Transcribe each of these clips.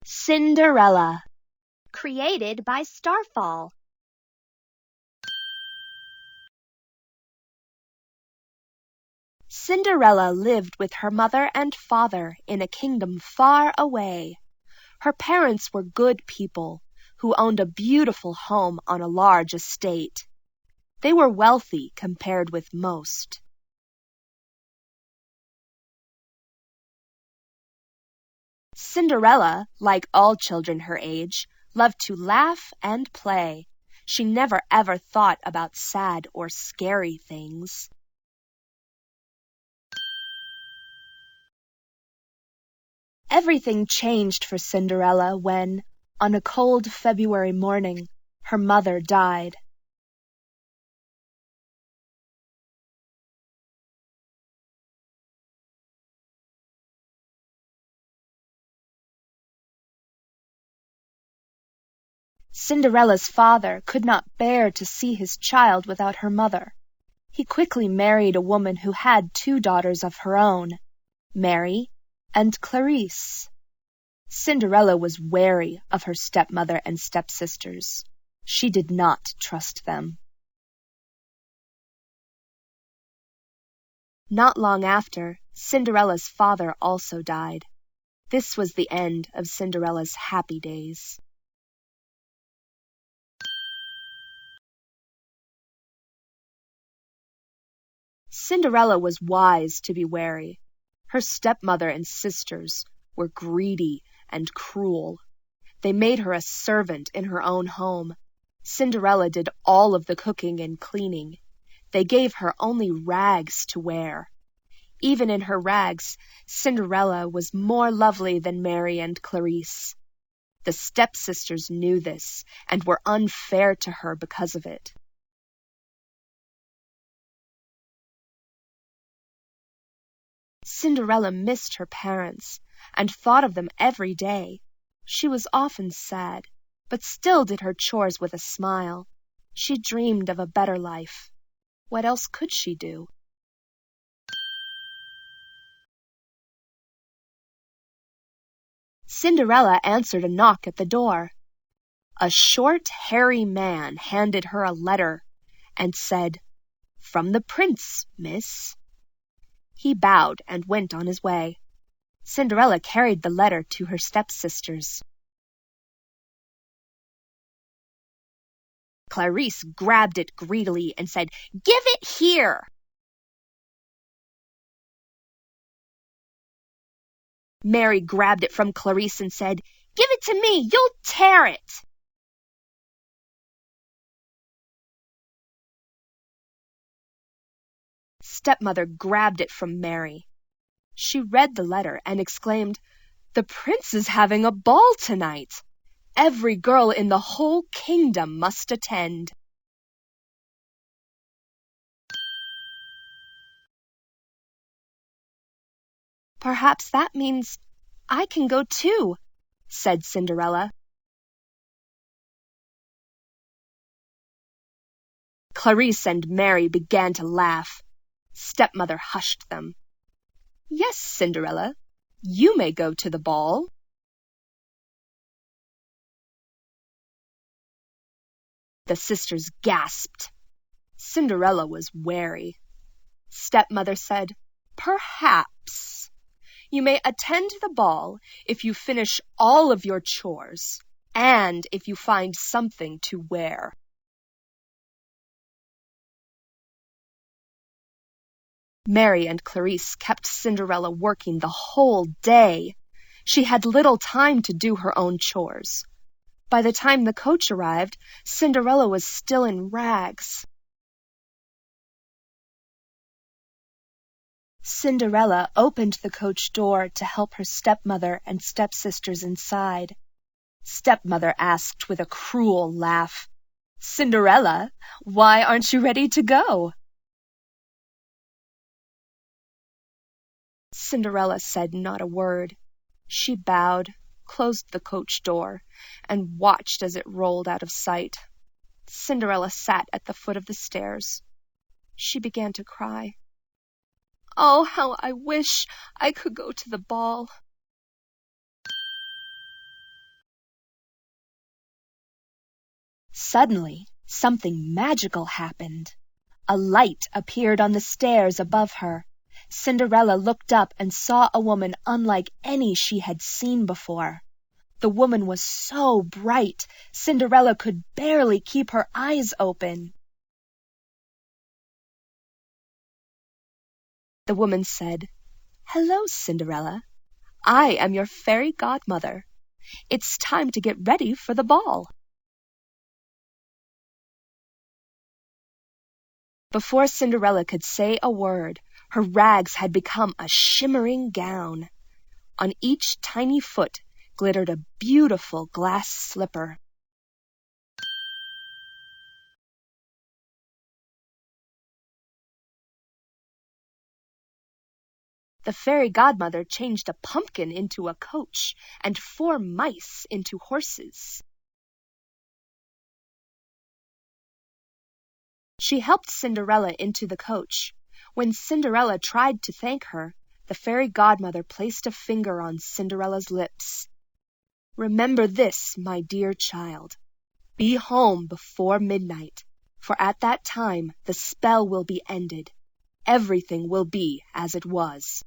Cinderella, created by Startfall. Cinderella lived with her mother and father in a kingdom far away. Her parents were good people who owned a beautiful home on a large estate. They were wealthy compared with most. Cinderella, like all children her age, loved to laugh and play. She never ever thought about sad or scary things. Everything changed for Cinderella when, on a cold February morning, her mother died. Cinderella's father could not bear to see his child without her mother. He quickly married a woman who had 2 daughters of her own, Mary and Clarice. Cinderella was wary of her stepmother and stepsisters. She did not trust them. Not long after, Cinderella's father also died. This was the end of Cinderella's happy days. Cinderella was wise to be wary. Her stepmother and sisters were greedy and cruel. They made her a servant in her own home. Cinderella did all of the cooking and cleaning. They gave her only rags to wear. Even in her rags, Cinderella was more lovely than Mary and Clarice. The stepsisters knew this and were unfair to her because of it. Cinderella missed her parents and thought of them every day. She was often sad, but still did her chores with a smile. She dreamed of a better life. What else could she do? Cinderella answered a knock at the door. A short, hairy man handed her a letter and said, "From the prince, miss." He bowed and went on his way. Cinderella carried the letter to her stepsisters. Clarice grabbed it greedily and said, "Give it here!" Mary grabbed it from Clarice and said, "Give it to me! You'll tear it!" Stepmother grabbed it from Mary. She read the letter and exclaimed, "The prince is having a ball tonight. Every girl in the whole kingdom must attend." "Perhaps that means I can go too," said Cinderella. Clarice and Mary began to laugh. Stepmother hushed them. "Yes, Cinderella, you may go to the ball." The sisters gasped. Cinderella was wary. Stepmother said, "Perhaps. You may attend the ball if you finish all of your chores and if you find something to wear." Mary and Clarice kept Cinderella working the whole day. She had little time to do her own chores. By the time the coach arrived, Cinderella was still in rags. Cinderella opened the coach door to help her stepmother and stepsisters inside. Stepmother asked with a cruel laugh, "Cinderella, why aren't you ready to go?" Cinderella said not a word. She bowed, closed the coach door, and watched as it rolled out of sight. Cinderella sat at the foot of the stairs. She began to cry. "Oh, how I wish I could go to the ball." Suddenly, something magical happened. A light appeared on the stairs above her. Cinderella looked up and saw a woman unlike any she had seen before. The woman was so bright, Cinderella could barely keep her eyes open. The woman said, "Hello, Cinderella. I am your fairy godmother. It's time to get ready for the ball." Before Cinderella could say a word, her rags had become a shimmering gown. On each tiny foot glittered a beautiful glass slipper. The fairy godmother changed a pumpkin into a coach and 4 mice into horses. She helped Cinderella into the coach. When Cinderella tried to thank her, the fairy godmother placed a finger on Cinderella's lips. "Remember this, my dear child. Be home before midnight, for at that time the spell will be ended. Everything will be as it was."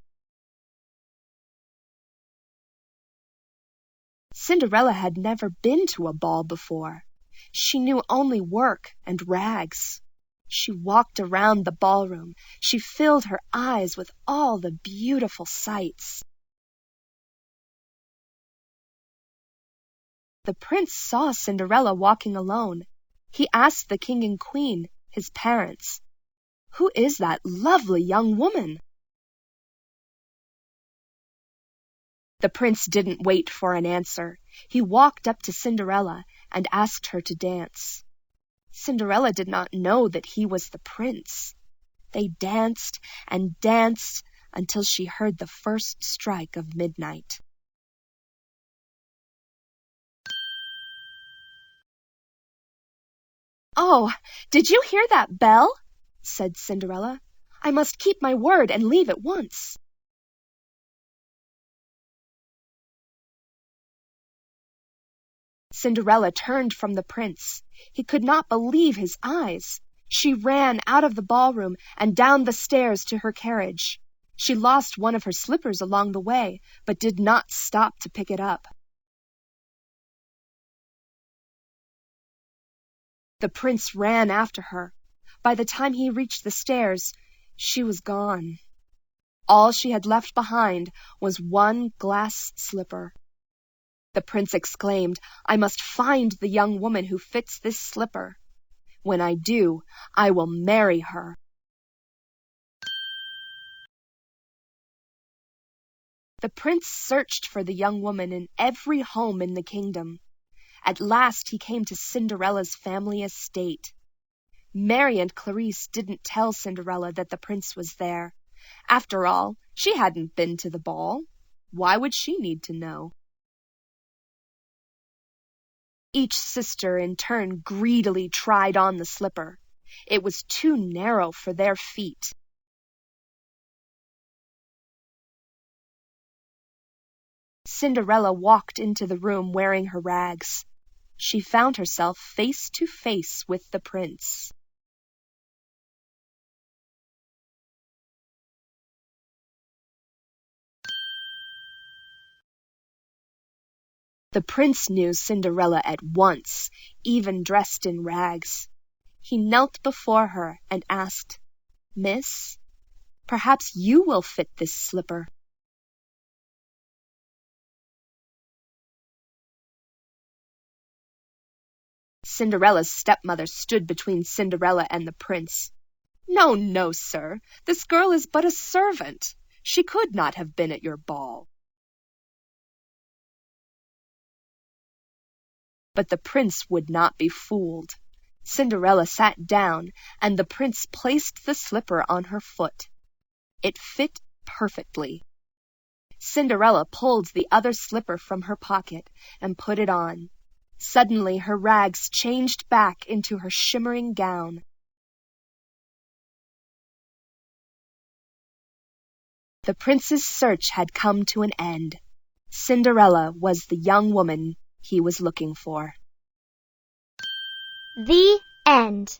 Cinderella had never been to a ball before. She knew only work and rags. She walked around the ballroom. She filled her eyes with all the beautiful sights. The prince saw Cinderella walking alone. He asked the king and queen, his parents, "Who is that lovely young woman?" The prince didn't wait for an answer. He walked up to Cinderella and asked her to dance. Cinderella did not know that he was the prince. They danced and danced until she heard the first strike of midnight. "Oh, did you hear that bell?" said Cinderella. "I must keep my word and leave at once." Cinderella turned from the prince. He could not believe his eyes. She ran out of the ballroom and down the stairs to her carriage. She lost one of her slippers along the way, but did not stop to pick it up. The prince ran after her. By the time he reached the stairs, she was gone. All she had left behind was one glass slipper. The prince exclaimed, "I must find the young woman who fits this slipper. When I do, I will marry her." The prince searched for the young woman in every home in the kingdom. At last he came to Cinderella's family estate. Mary and Clarice didn't tell Cinderella that the prince was there. After all, she hadn't been to the ball. Why would she need to know? Each sister in turn greedily tried on the slipper. It was too narrow for their feet. Cinderella walked into the room wearing her rags. She found herself face to face with the prince. The prince knew Cinderella at once, even dressed in rags. He knelt before her and asked, "Miss, perhaps you will fit this slipper." Cinderella's stepmother stood between Cinderella and the prince. "No, no, sir. This girl is but a servant. She could not have been at your ball." But the prince would not be fooled. Cinderella sat down, and the prince placed the slipper on her foot. It fit perfectly. Cinderella pulled the other slipper from her pocket and put it on. Suddenly her rags changed back into her shimmering gown. The prince's search had come to an end. Cinderella was the young woman he was looking for. The end.